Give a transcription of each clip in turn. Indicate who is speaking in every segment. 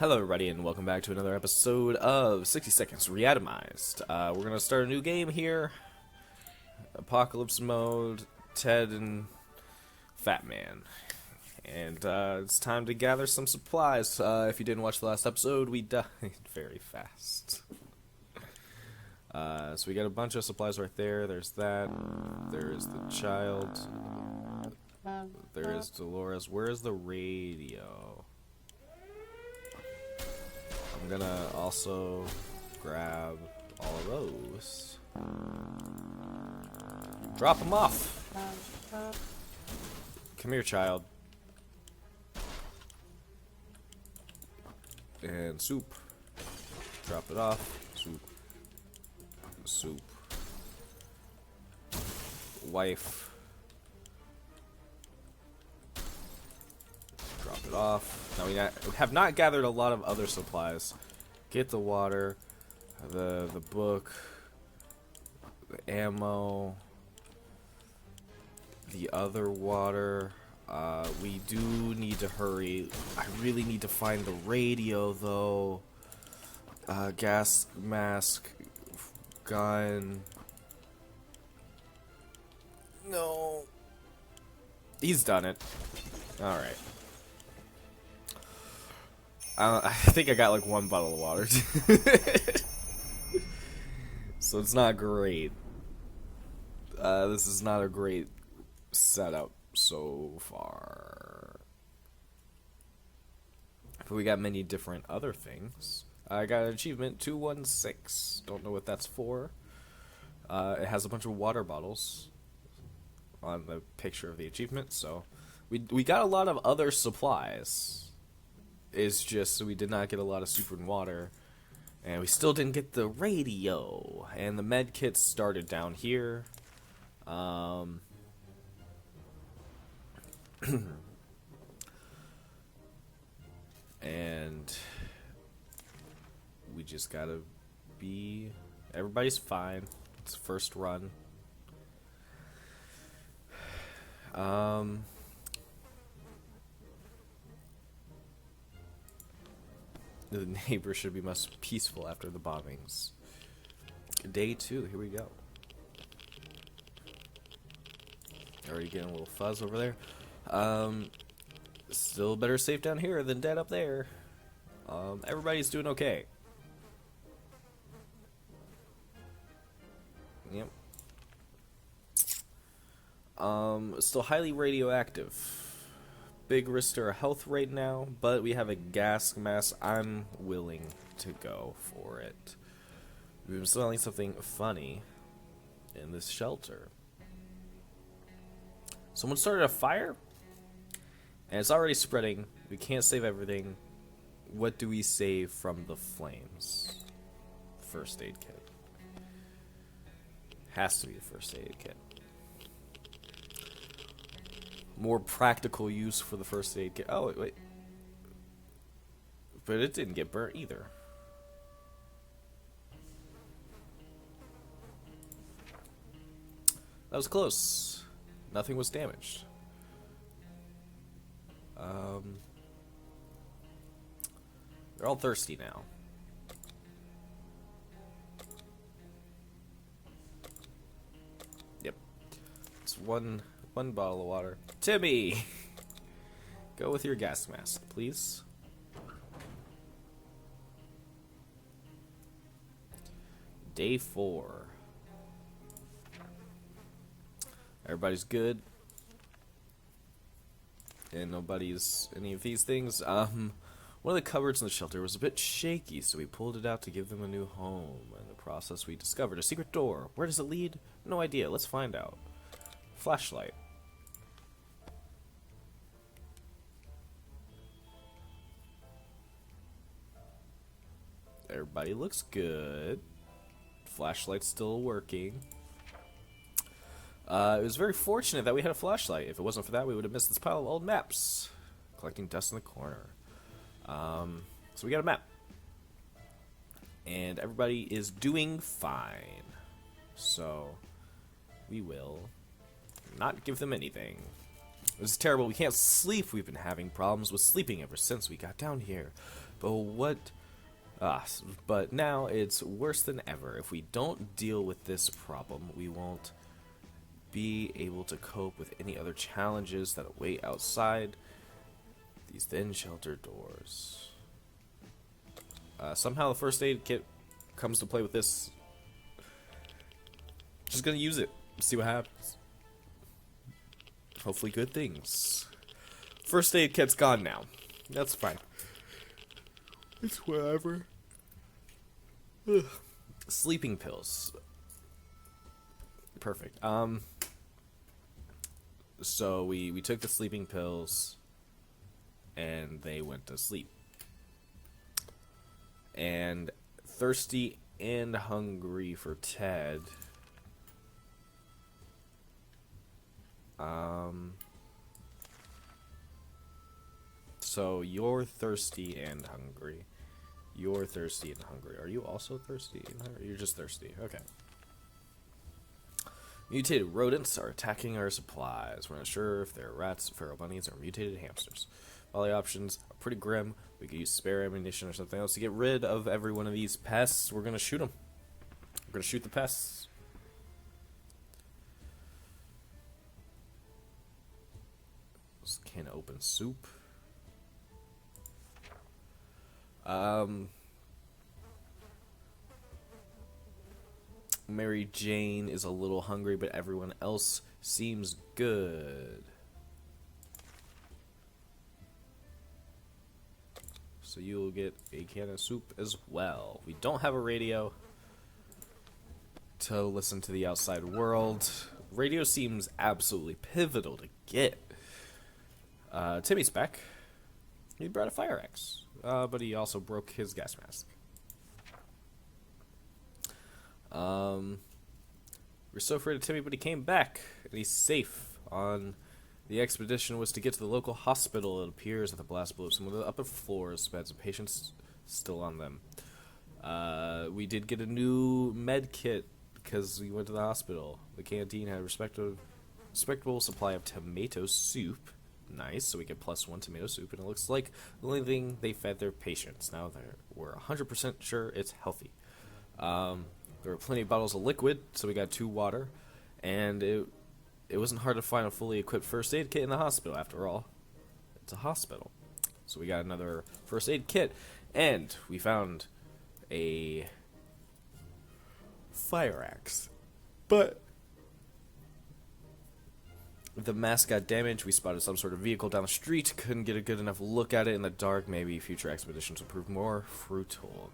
Speaker 1: Hello everybody and welcome back to another episode of 60 Seconds Reatomized. We're going to start a new game here. Apocalypse mode, Ted and Fat Man. And it's time to gather some supplies. If you didn't watch the last episode, we died very fast. So we got a bunch of supplies right there. There's that. There is the child. There is Dolores. Where is the radio? I'm gonna also grab all of those. Drop them off. Come here, child. And soup. Drop it off. Soup. Soup. Wife. Drop it off. Now we have not gathered a lot of other supplies. Get the water, the book, the ammo, the other water. We do need to hurry. I really need to find the radio though. Gas mask, gun. No. He's done it. Alright. I think I got like one bottle of water. So it's not great. This is not a great setup so far. But we got many different other things. I got an achievement 216. Don't know what that's for. It has a bunch of water bottles on the picture of the achievement, so we got a lot of other supplies. It's just so we did not get a lot of super and water, and we still didn't get the radio, and the med kits started down here. And we just gotta be, everybody's fine. It's first run. The neighbors should be most peaceful after the bombings. Day 2, here we go. Already getting a little fuzz over there. Still better safe down here than dead up there. Everybody's doing okay. Yep. Still highly radioactive. Big risk to our health right now, but we have a gas mask. I'm willing to go for it. We've been smelling something funny in this shelter. Someone started a fire, and it's already spreading. We can't save everything. What do we save from the flames? First aid kit. Has to be the first aid kit. More practical use for the first aid kit. Oh, wait. But it didn't get burnt either. That was close. Nothing was damaged. They're all thirsty now. Yep. It's one bottle of water. Timmy! Go with your gas mask, please. Day 4. Everybody's good. And nobody's any of these things. One of the cupboards in the shelter was a bit shaky, so we pulled it out to give them a new home. In the process, we discovered a secret door. Where does it lead? No idea. Let's find out. Flashlight. Everybody looks good. Flashlight's still working. It was very fortunate that we had a flashlight. If it wasn't for that, we would have missed this pile of old maps. Collecting dust in the corner. So we got a map. And everybody is doing fine. So we will not give them anything. This is terrible. We can't sleep. We've been having problems with sleeping ever since we got down here. But what? But now it's worse than ever. If we don't deal with this problem, we won't be able to cope with any other challenges that await outside these thin shelter doors. Somehow the first aid kit comes to play with this. Just gonna use it. See what happens. Hopefully good things. First aid kit's gone now. That's fine. It's whatever. Ugh. Sleeping pills. Perfect. So we took the sleeping pills and they went to sleep. And thirsty and hungry for Ted. So you're thirsty and hungry. You're thirsty and hungry. Are you also thirsty and hungry? You're just thirsty. Okay. Mutated rodents are attacking our supplies. We're not sure if they're rats, feral bunnies, or mutated hamsters. All the options are pretty grim. We could use spare ammunition or something else to get rid of every one of these pests. We're gonna shoot them. We're gonna shoot the pests. Just can open soup. Mary Jane is a little hungry, but everyone else seems good. So you'll get a can of soup as well. We don't have a radio to listen to the outside world. Radio seems absolutely pivotal to get. Timmy's back. He brought a fire axe, but he also broke his gas mask. We're so afraid of Timmy, but he came back, and he's safe. On the expedition was to get to the local hospital. It appears that the blast blew up some of the upper floors, but had some patients still on them. We did get a new med kit because we went to the hospital. The canteen had a respectable supply of tomato soup. Nice, so we get +1 tomato soup, and it looks like the only thing they fed their patients. Now we're 100% sure it's healthy. There were plenty of bottles of liquid, so we got 2 water, and it wasn't hard to find a fully equipped first aid kit in the hospital. After all, it's a hospital. So we got another first aid kit, and we found a fire axe. But the mask got damaged. We spotted some sort of vehicle down the street. Couldn't get a good enough look at it in the dark. Maybe future expeditions will prove more fruitful.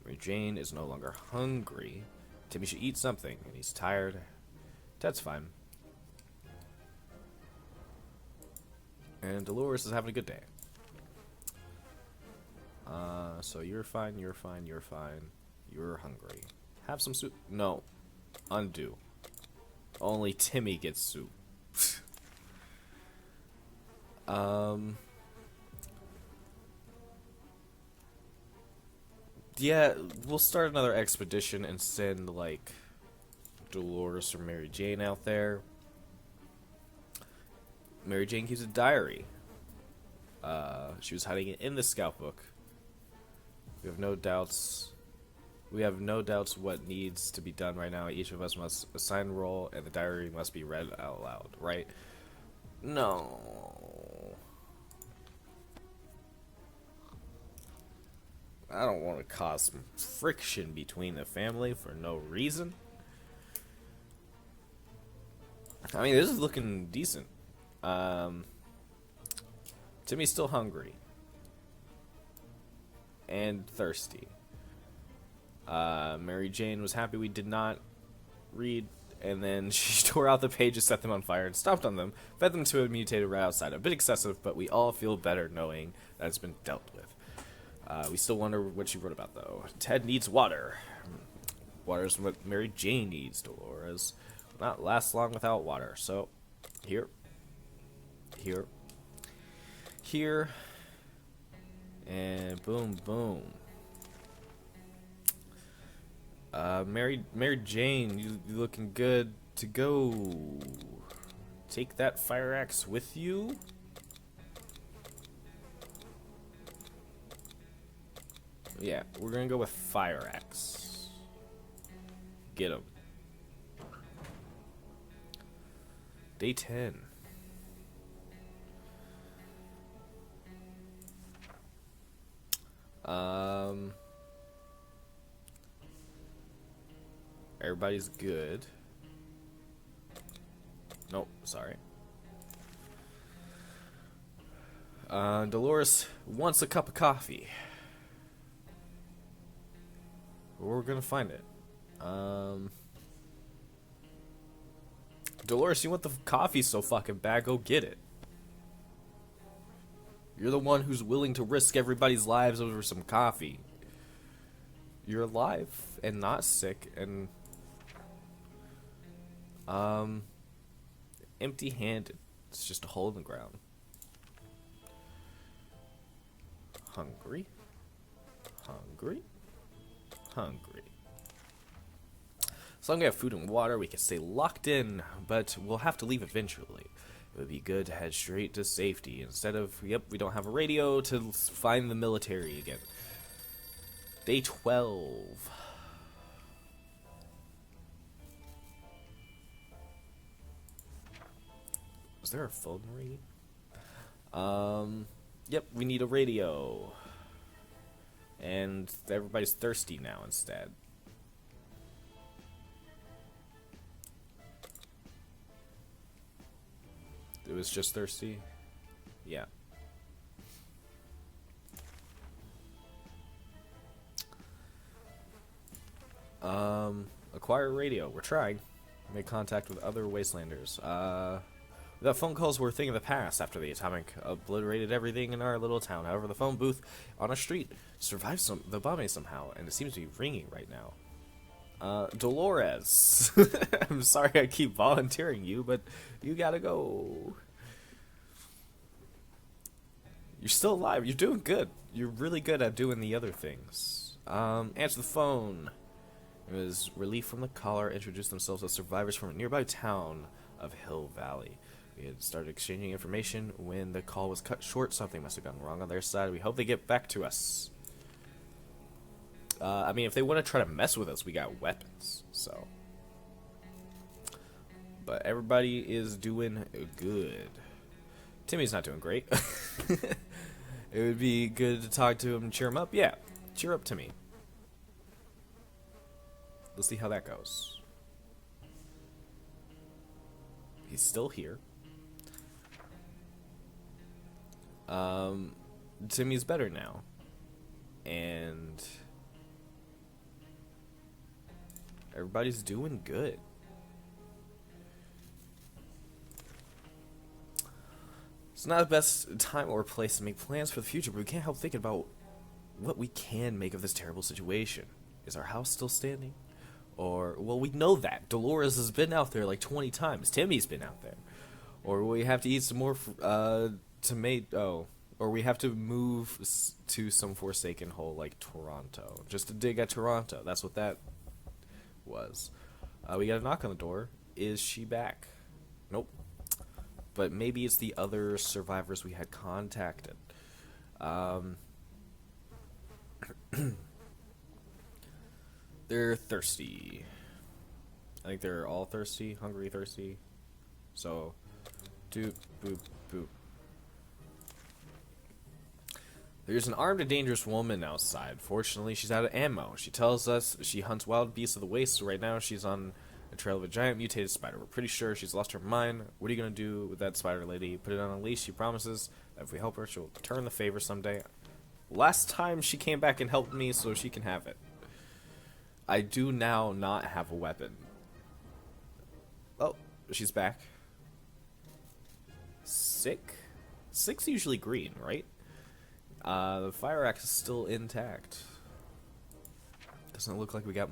Speaker 1: Mary Jane is no longer hungry. Timmy should eat something, and he's tired. Ted's fine. And Dolores is having a good day. So you're fine, you're fine, you're fine. You're hungry. Have some soup. No. Undo. Only Timmy gets soup. Yeah, we'll start another expedition and send, like, Dolores or Mary Jane out there. Mary Jane keeps a diary. She was hiding it in the scout book. We have no doubts. We have no doubts what needs to be done right now. Each of us must assign a role, and the diary must be read out loud, right? No. I don't want to cause some friction between the family for no reason. I mean, this is looking decent. Timmy's still hungry. And thirsty. Mary Jane was happy we did not read, and then she tore out the pages, set them on fire, and stomped on them, fed them to a mutated rat outside. A bit excessive, but we all feel better knowing that it's been dealt with. We still wonder what she wrote about, though. Ted needs water. Water's what Mary Jane needs. Dolores will not last long without water. So, here, and boom, boom. Mary Jane, you looking good to go. Take that fire axe with you. Yeah, we're gonna go with Fire Axe. Get him. Day 10. Everybody's good. Nope, sorry. Dolores wants a cup of coffee. We're gonna find it. Dolores, you want the coffee so fucking bad, go get it. You're the one who's willing to risk everybody's lives over some coffee. You're alive and not sick and empty-handed. It's just a hole in the ground. Hungry. Hungry. Hungry. As long as we have food and water, we can stay locked in, but we'll have to leave eventually. It would be good to head straight to safety instead of, yep, we don't have a radio to find the military again. Day 12. Is there a phone ringing? Yep, we need a radio. And everybody's thirsty now instead. It was just thirsty? Yeah. Acquire radio. We're trying. Make contact with other wastelanders. That phone calls were a thing of the past after the atomic obliterated everything in our little town. However, the phone booth on a street survived the bombing somehow, and it seems to be ringing right now. Dolores. I'm sorry I keep volunteering you, but you gotta go. You're still alive. You're doing good. You're really good at doing the other things. Answer the phone. It was relief from the caller introduced themselves as survivors from a nearby town of Hill Valley. We had started exchanging information when the call was cut short. Something must have gone wrong on their side. We hope they get back to us. I mean, if they want to try to mess with us, we got weapons, so. But everybody is doing good. Timmy's not doing great. It would be good to talk to him and cheer him up. Yeah, cheer up Timmy. Let's see how that goes. He's still here. Timmy's better now. And everybody's doing good. It's not the best time or place to make plans for the future, but we can't help thinking about what we can make of this terrible situation. Is our house still standing? Or, well, we know that. Dolores has been out there like 20 times. Timmy's been out there. Or we have to eat some more tomato. Or we have to move to some forsaken hole like Toronto. Just to dig at Toronto. That's what that was. We got a knock on the door. Is she back? Nope. But maybe it's the other survivors we had contacted. They're thirsty. I think they're all thirsty, hungry, thirsty. So, doop, boop, boop. There's an armed and dangerous woman outside. Fortunately, she's out of ammo. She tells us she hunts wild beasts of the waste, so right now she's on a trail of a giant mutated spider. We're pretty sure she's lost her mind. What are you going to do with that spider lady? Put it on a leash. She promises that if we help her, she'll return the favor someday. Last time she came back and helped me, so she can have it. I do now not have a weapon. Oh, she's back. Sick? Sick's usually green, right? The fire axe is still intact. Doesn't look like we got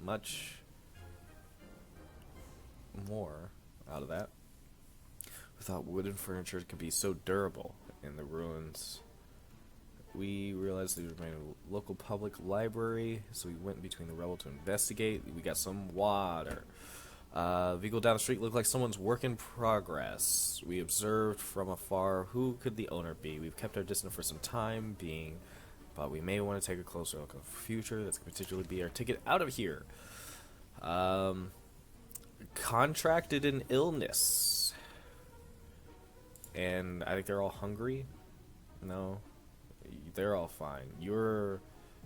Speaker 1: much more out of that. We thought wooden furniture could be so durable in the ruins. We realized there was a local public library, so we went between the rubble to investigate. We got some water. Vehicle down the street looked like someone's work in progress. We observed from afar. Who could the owner be? We've kept our distance for some time, being but we may want to take a closer look at the future. That's going to potentially be our ticket out of here. Contracted an illness. And I think they're all hungry. No, they're all fine. You're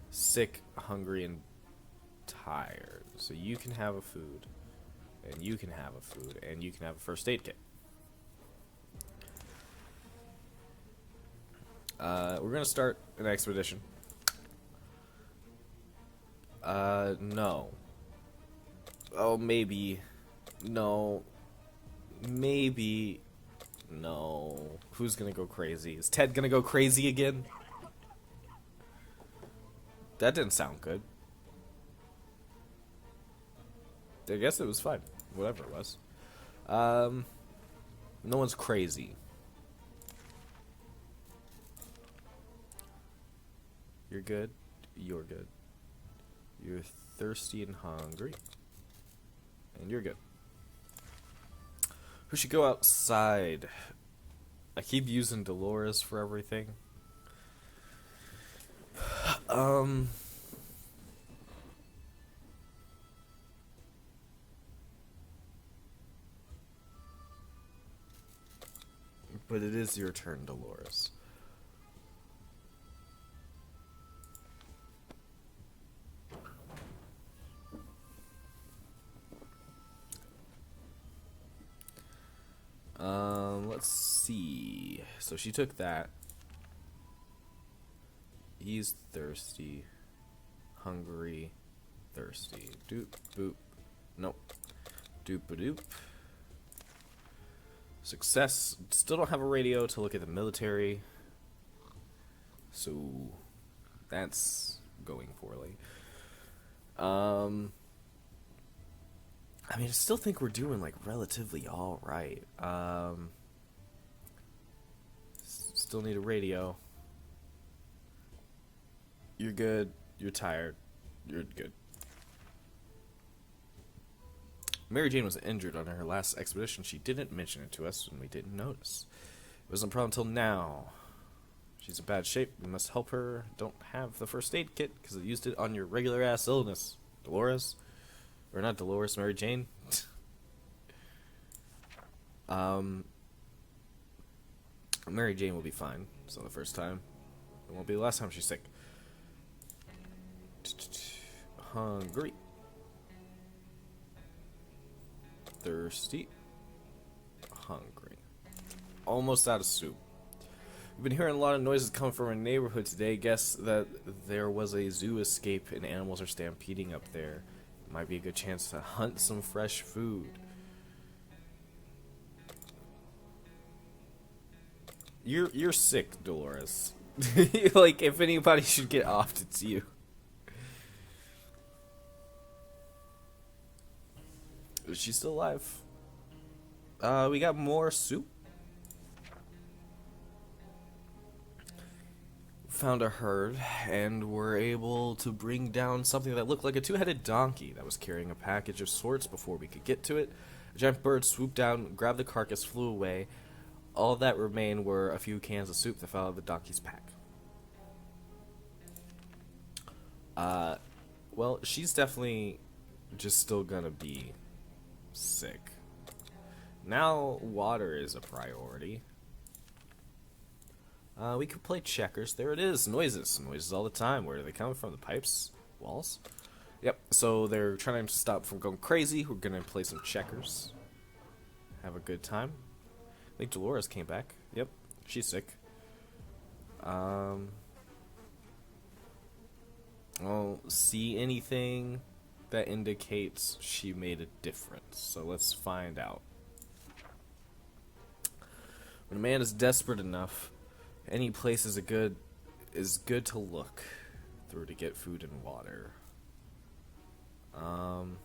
Speaker 1: sick, hungry, and tired. So you can have a food. And you can have a food. And you can have a first aid kit. We're going to start an expedition. No. Oh, maybe. No. Maybe. No. Who's gonna go crazy? Is Ted gonna go crazy again? That didn't sound good. I guess it was fine. Whatever it was. No one's crazy. You're good. You're good. You're thirsty and hungry. And you're good. Who should go outside? I keep using Dolores for everything. But it is your turn, Dolores. Let's see. So she took that. He's thirsty, hungry, thirsty. Doop, boop. Nope. Doop, a doop. Success. Still don't have a radio to look at the military. So that's going poorly. I mean, I still think we're doing, like, relatively alright. Still need a radio. You're good. You're tired. You're good. Mary Jane was injured on her last expedition. She didn't mention it to us, and we didn't notice. It wasn't a problem until now. She's in bad shape. We must help her. Don't have the first aid kit, because I used it on your regular-ass illness. Dolores? Or not Dolores, Mary Jane. Mary Jane will be fine. It's not the first time. It won't be the last time she's sick. Hungry. Thirsty. Hungry. Almost out of soup. We've been hearing a lot of noises coming from our neighborhood today. Guess that there was a zoo escape and animals are stampeding up there. Might be a good chance to hunt some fresh food. You're sick, Dolores. Like, if anybody should get offed, it's you. Is she still alive? We got more soup. Found a herd, and were able to bring down something that looked like a two-headed donkey that was carrying a package of sorts before we could get to it. A giant bird swooped down, grabbed the carcass, flew away. All that remained were a few cans of soup that fell out of the donkey's pack. Well, she's definitely just still gonna be sick. Now water is a priority. We could play checkers. There it is. Noises. Noises all the time. Where do they come from? The pipes? Walls? Yep. So they're trying to stop from going crazy. We're going to play some checkers. Have a good time. I think Dolores came back. Yep. She's sick. I don't see anything that indicates she made a difference. So let's find out. When a man is desperate enough, any place is good to look through to get food and water. One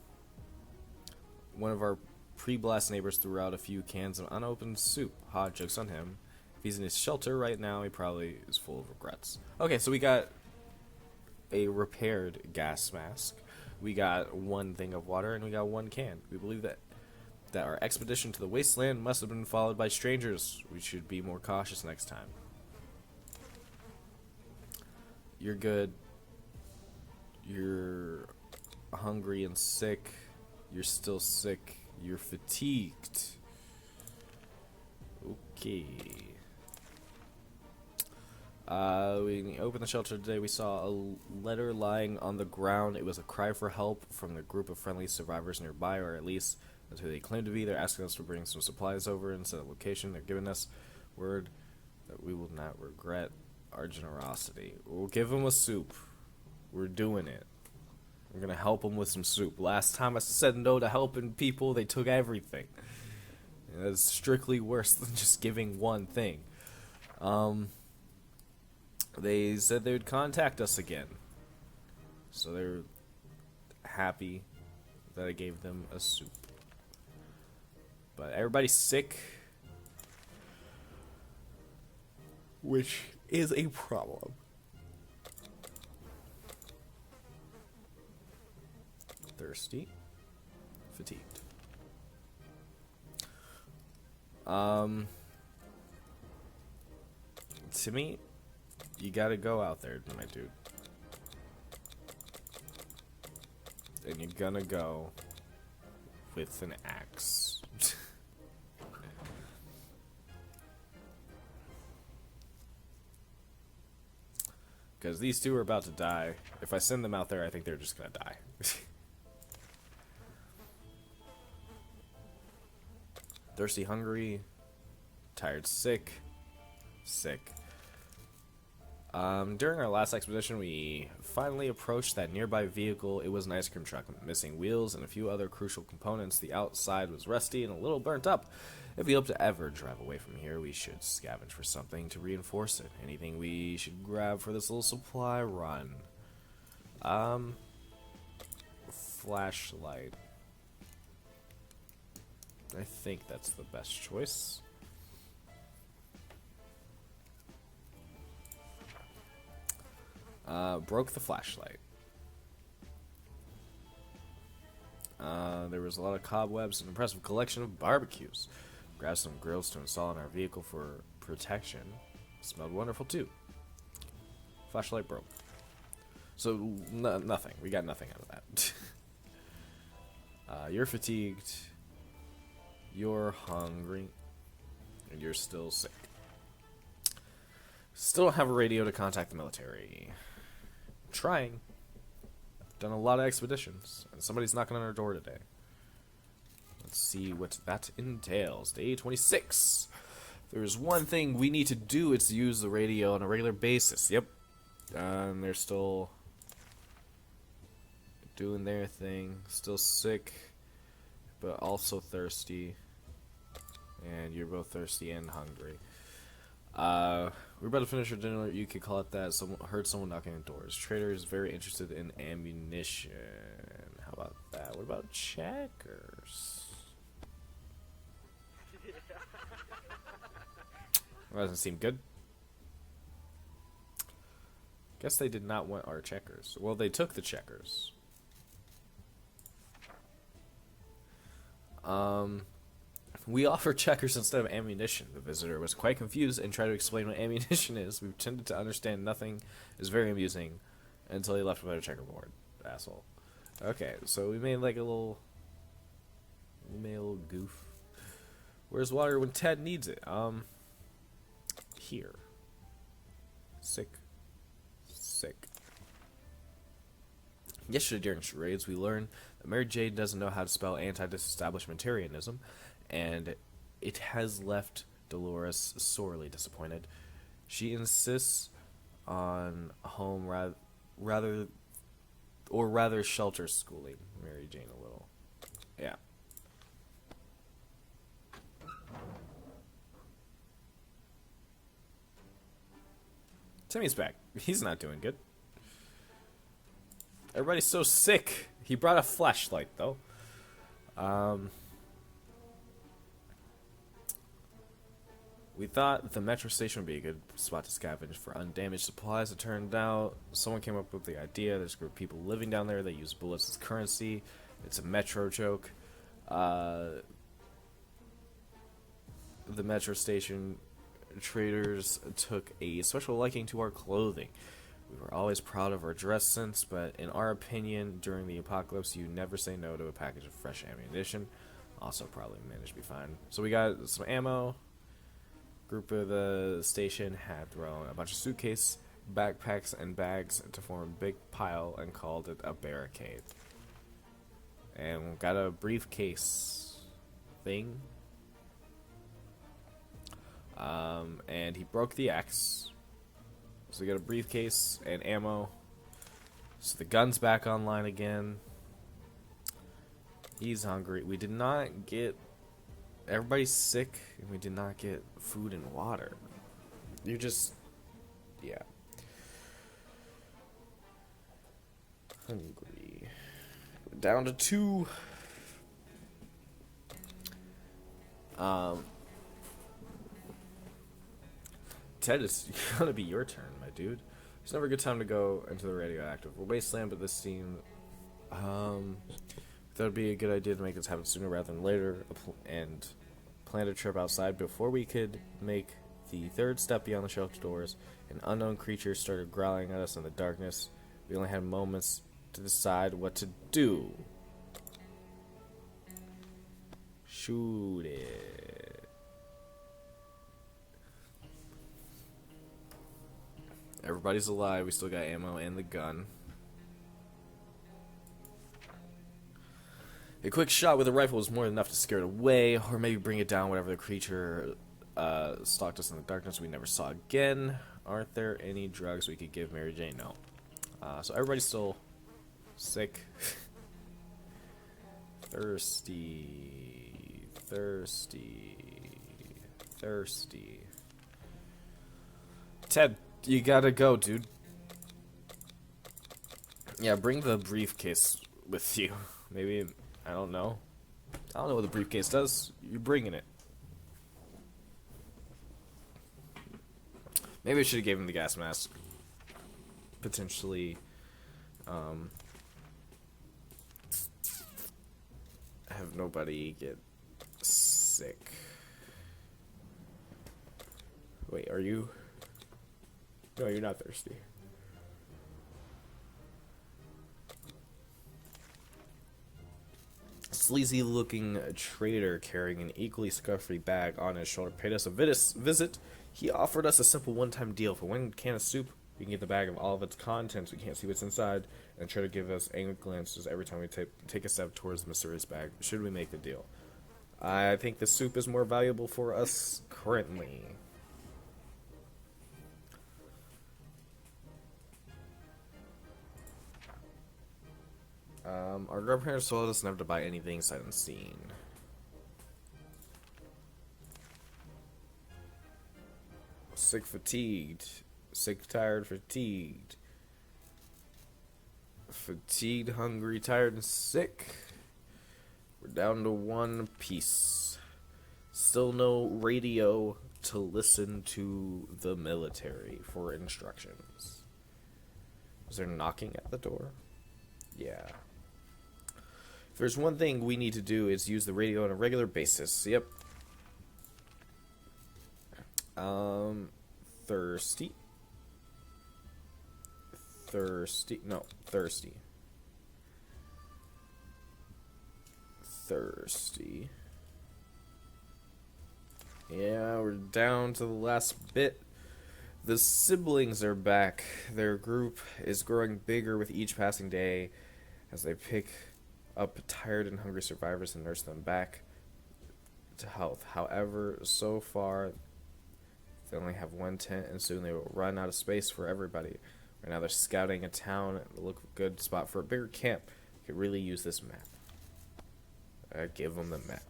Speaker 1: of our pre-blast neighbors threw out a few cans of unopened soup. Hot jokes on him. If he's in his shelter right now, he probably is full of regrets. Okay, so we got a repaired gas mask. We got one thing of water, and we got one can. We believe that our expedition to the wasteland must have been followed by strangers. We should be more cautious next time. You're good. You're hungry and sick. You're still sick. You're fatigued. Okay. We opened the shelter today. We saw a letter lying on the ground. It was a cry for help from the group of friendly survivors nearby, or at least that's who they claim to be. They're asking us to bring some supplies over and set a location. They're giving us word that we will not regret our generosity. We'll give them a soup. We're doing it. We're gonna help them with some soup. Last time I said no to helping people, they took everything. That's strictly worse than just giving one thing. They said they would contact us again. So they're happy that I gave them a soup. But everybody's sick, which is a problem. Thirsty. Fatigued. Timmy, you gotta go out there, my dude. And you're gonna go with an axe. Because these two are about to die. If I send them out there, I think they're just gonna die. Thirsty, hungry, tired, sick. During our last expedition, we finally approached that nearby vehicle. It was an ice cream truck, missing wheels and a few other crucial components. The outside was rusty and a little burnt up. If we hope to ever drive away from here, we should scavenge for something to reinforce it. Anything we should grab for this little supply run? Flashlight. I think that's the best choice. Broke the flashlight. There was a lot of cobwebs and an impressive collection of barbecues. Grabbed some grills to install in our vehicle for protection. Smelled wonderful too. Flashlight broke. So, nothing. We got nothing out of that. You're fatigued. You're hungry. And you're still sick. Still don't have a radio to contact the military. Trying. Done a lot of expeditions. And somebody's knocking on our door today. Let's see what that entails. Day 26. There's one thing we need to do. It's use the radio on a regular basis. Yep. And they're still doing their thing. Still sick. But also thirsty. And you're both thirsty and hungry. We're about to finish our dinner. You could call it that. Heard someone knocking at doors. Trader is very interested in ammunition. How about that? What about checkers? That doesn't seem good. Guess they did not want our checkers. Well, they took the checkers. We offer checkers instead of ammunition. The visitor was quite confused and tried to explain what ammunition is. We pretended to understand nothing. It was very amusing until he left without a checkerboard. Asshole. Okay, so we made like a little goof. Where's water when Ted needs it? Here. Sick. Yesterday during charades, we learned that Mary Jane doesn't know how to spell anti-disestablishmentarianism, and it has left Dolores sorely disappointed. She insists on home rather shelter schooling Mary Jane a little. Yeah. Timmy's back. He's not doing good. Everybody's so sick. He brought a flashlight, though. We thought the metro station would be a good spot to scavenge for undamaged supplies. It turned out someone came up with the idea. There's a group of people living down there. They use bullets as currency. It's a metro joke. The metro station traders took a special liking to our clothing. We were always proud of our dress sense, but in our opinion, during the apocalypse, you never say no to a package of fresh ammunition. Also, probably managed to be fine. So we got some ammo. Group of the station had thrown a bunch of suitcases, backpacks, and bags to form a big pile and called it a barricade. And we got a briefcase thing. And he broke the axe. So we got a briefcase and ammo. So the gun's back online again. He's hungry. We did not get... Everybody's sick, and we did not get food and water. You just... Yeah. Hungry. We're down to 2. Ted, it's gonna be your turn, my dude. It's never a good time to go into the radioactive wasteland, but this scene, that would be a good idea to make this happen sooner rather than later, and planned a trip outside. Before we could make the third step beyond the shelter doors, an unknown creature started growling at us in the darkness. We only had moments to decide what to do. Shoot it. Everybody's alive. We still got ammo and the gun. A quick shot with a rifle was more than enough to scare it away, or maybe bring it down whatever the creature stalked us in the darkness we never saw again. Aren't there any drugs we could give Mary Jane? No. So everybody's still sick. Thirsty. Ted, you gotta go, dude. Yeah, bring the briefcase with you. Maybe, I don't know. I don't know what the briefcase does. You're bringing it. Maybe I should have gave him the gas mask. Potentially, have nobody get sick. Wait, are you? No, you're not thirsty. Sleazy looking trader carrying an equally scruffy bag on his shoulder paid us a visit. He offered us a simple one-time deal. For one can of soup, we can get the bag of all of its contents. We can't see what's inside, and try to give us angry glances every time we take a step towards the mysterious bag. Should we make the deal? I think the soup is more valuable for us currently. Our grandparents told us never to buy anything sight unseen. Sick, fatigued. Sick, tired, fatigued. Fatigued, hungry, tired, and sick. We're down to 1 piece. Still no radio to listen to the military for instructions. Is there knocking at the door? Yeah. If there's one thing we need to do is use the radio on a regular basis. Yep. Thirsty. Thirsty. No, thirsty. Thirsty. Yeah, we're down to the last bit. The siblings are back. Their group is growing bigger with each passing day as they pick up tired and hungry survivors and nurse them back to health. However, so far, they only have 1 tent, and soon they will run out of space for everybody. Right now, they're scouting a town. It will look a good spot for a bigger camp. Could really use this map. Give them the map.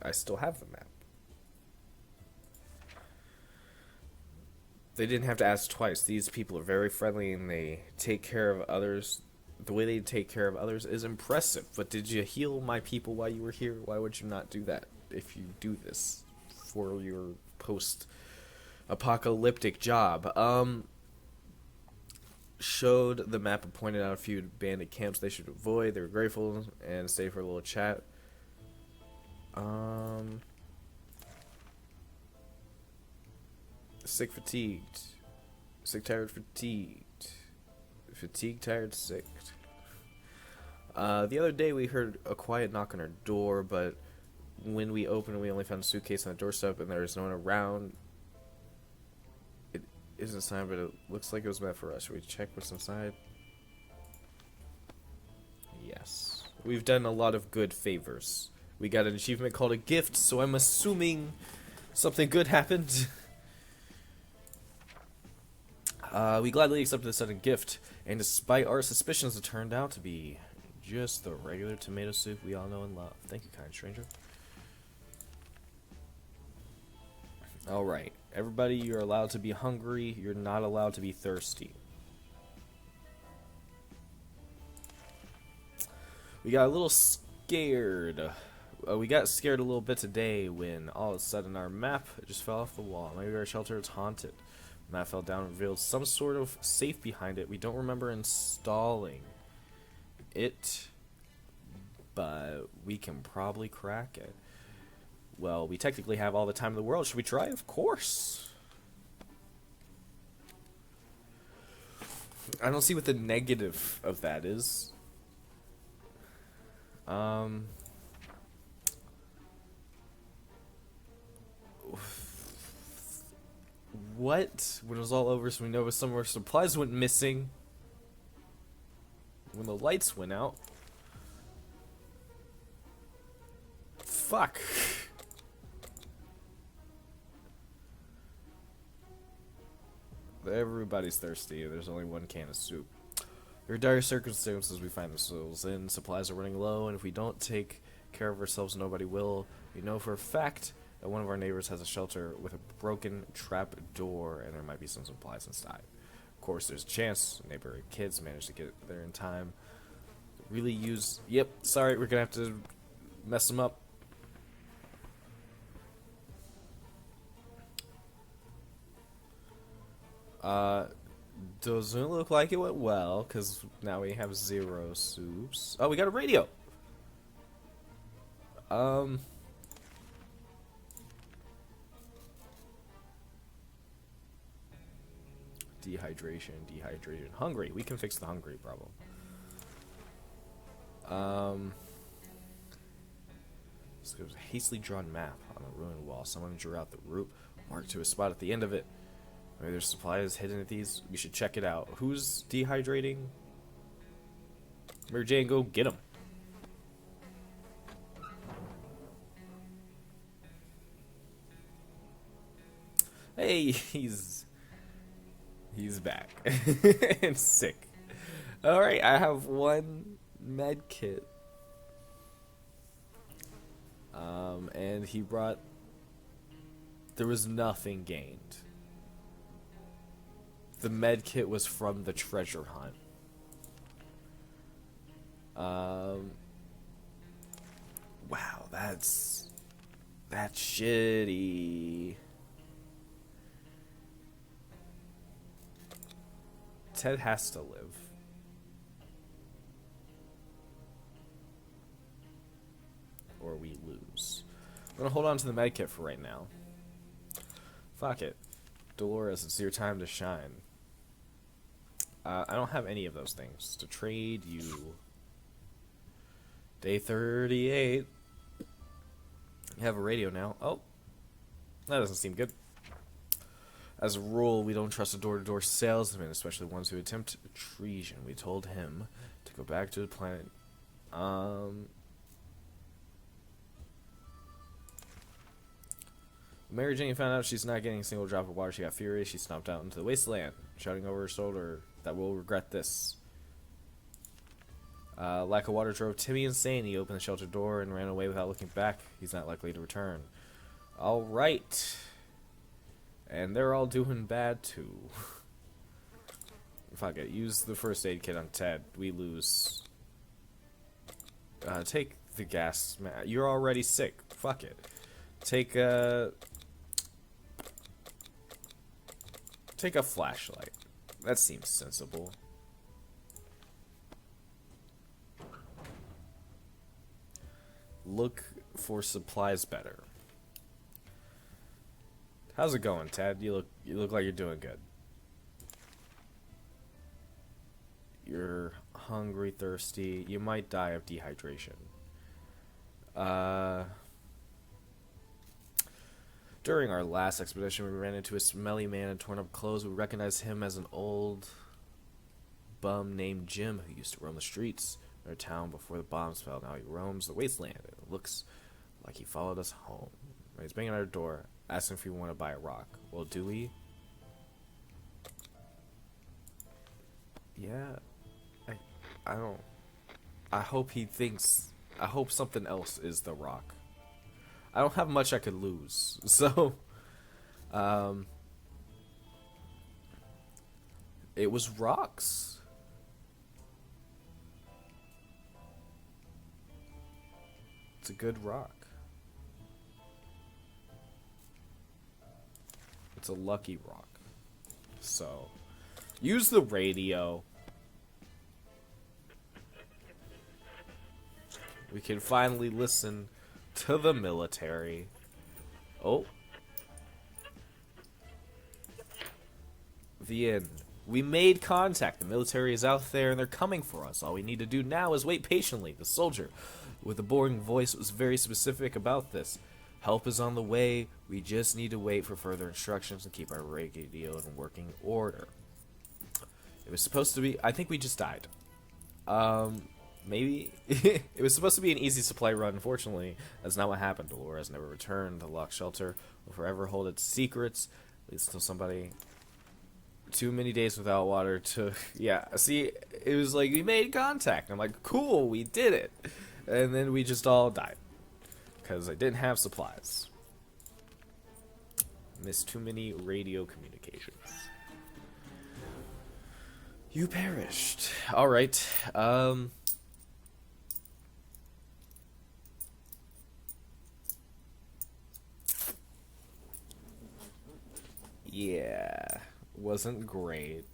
Speaker 1: I still have the map. They didn't have to ask twice. These people are very friendly and they take care of others. The way they take care of others is impressive. But did you heal my people while you were here? Why would you not do that if you do this for your post-apocalyptic job? Showed the map and pointed out a few bandit camps they should avoid. They were grateful and stayed for a little chat. Sick, fatigued. Sick, tired, fatigued. Fatigued, tired, sick. The other day we heard a quiet knock on our door, but when we opened, we only found a suitcase on the doorstep, and there was no one around. It isn't a sign, but it looks like it was meant for us. Should we check what's inside? Yes. We've done a lot of good favors. We got an achievement called a gift, so I'm assuming something good happened. We gladly accepted the sudden gift, and despite our suspicions, it turned out to be just the regular tomato soup we all know and love. Thank you, kind stranger. Alright, everybody, you're allowed to be hungry. You're not allowed to be thirsty. We got a little scared. We got scared a little bit today when all of a sudden our map just fell off the wall. Maybe our shelter is haunted. The map fell down and revealed some sort of safe behind it. We don't remember installing it, but we can probably crack it. Well, we technically have all the time in the world. Should we try? Of course. I don't see what the negative of that is. What? When it was all over, so we know some of our supplies went missing. When the lights went out. Fuck. Everybody's thirsty. There's only one can of soup. There are dire circumstances we find ourselves in. Supplies are running low, and if we don't take care of ourselves, nobody will. We know for a fact that one of our neighbors has a shelter with a broken trap door, and there might be some supplies inside. Of course, there's a chance neighbor kids manage to get there in time. Really use... Yep, sorry, we're gonna have to mess them up. Doesn't look like it went well, because now we have 0 soups. Oh, we got a radio! Dehydration. Hungry. We can fix the hungry problem. So there's a hastily drawn map on a ruined wall. Someone drew out the route marked to a spot at the end of it. Maybe there's supplies hidden at these. We should check it out. Who's dehydrating? Mary Jane, go get him. Hey, he's back. And sick. Alright, I have 1 med kit. And he brought... There was nothing gained. The med kit was from the treasure hunt. Wow, that's shitty. Ted has to live. Or we lose. I'm gonna hold on to the med kit for right now. Fuck it. Dolores, it's your time to shine. I don't have any of those things to trade you. Day 38. You have a radio now. Oh, that doesn't seem good. As a rule, we don't trust a door-to-door salesman, especially ones who attempt treason. We told him to go back to the planet. Mary Jane found out she's not getting a single drop of water. She got furious. She stomped out into the wasteland, shouting over her shoulder that we'll regret this. Lack of water drove Timmy insane. He opened the shelter door and ran away without looking back. He's not likely to return. Alright. And they're all doing bad too. Fuck it. Use the first aid kit on Ted. We lose. Take the gas. You're already sick. Fuck it. Take a flashlight. That seems sensible. Look for supplies better. How's it going, Ted? You look like you're doing good. You're hungry, thirsty. You might die of dehydration. Uh, During our last expedition, we ran into a smelly man in torn up clothes. We recognized him as an old bum named Jim who used to roam the streets of our town before the bombs fell. Now he roams the wasteland. It looks like he followed us home. He's banging at our door, asking if we want to buy a rock. Well, do we? Yeah. I don't. I hope he thinks. I hope something else is the rock. I don't have much I could lose, so. It was rocks. It's a good rock. It's a lucky rock. So, use the radio. We can finally listen to the military. Oh. The end. We made contact. The military is out there and they're coming for us. All we need to do now is wait patiently. The soldier, with a boring voice, was very specific about this. Help is on the way. We just need to wait for further instructions and keep our radio in working order. It was supposed to be... I think we just died. Maybe. It was supposed to be an easy supply run. Unfortunately, that's not what happened. Dolores has never returned. The locked shelter will forever hold its secrets. At least until somebody... Too many days without water to... Yeah, see, it was like, we made contact. I'm like, cool, we did it. And then we just all died. Because I didn't have supplies. Missed too many radio communications. You perished. Alright, yeah, wasn't great.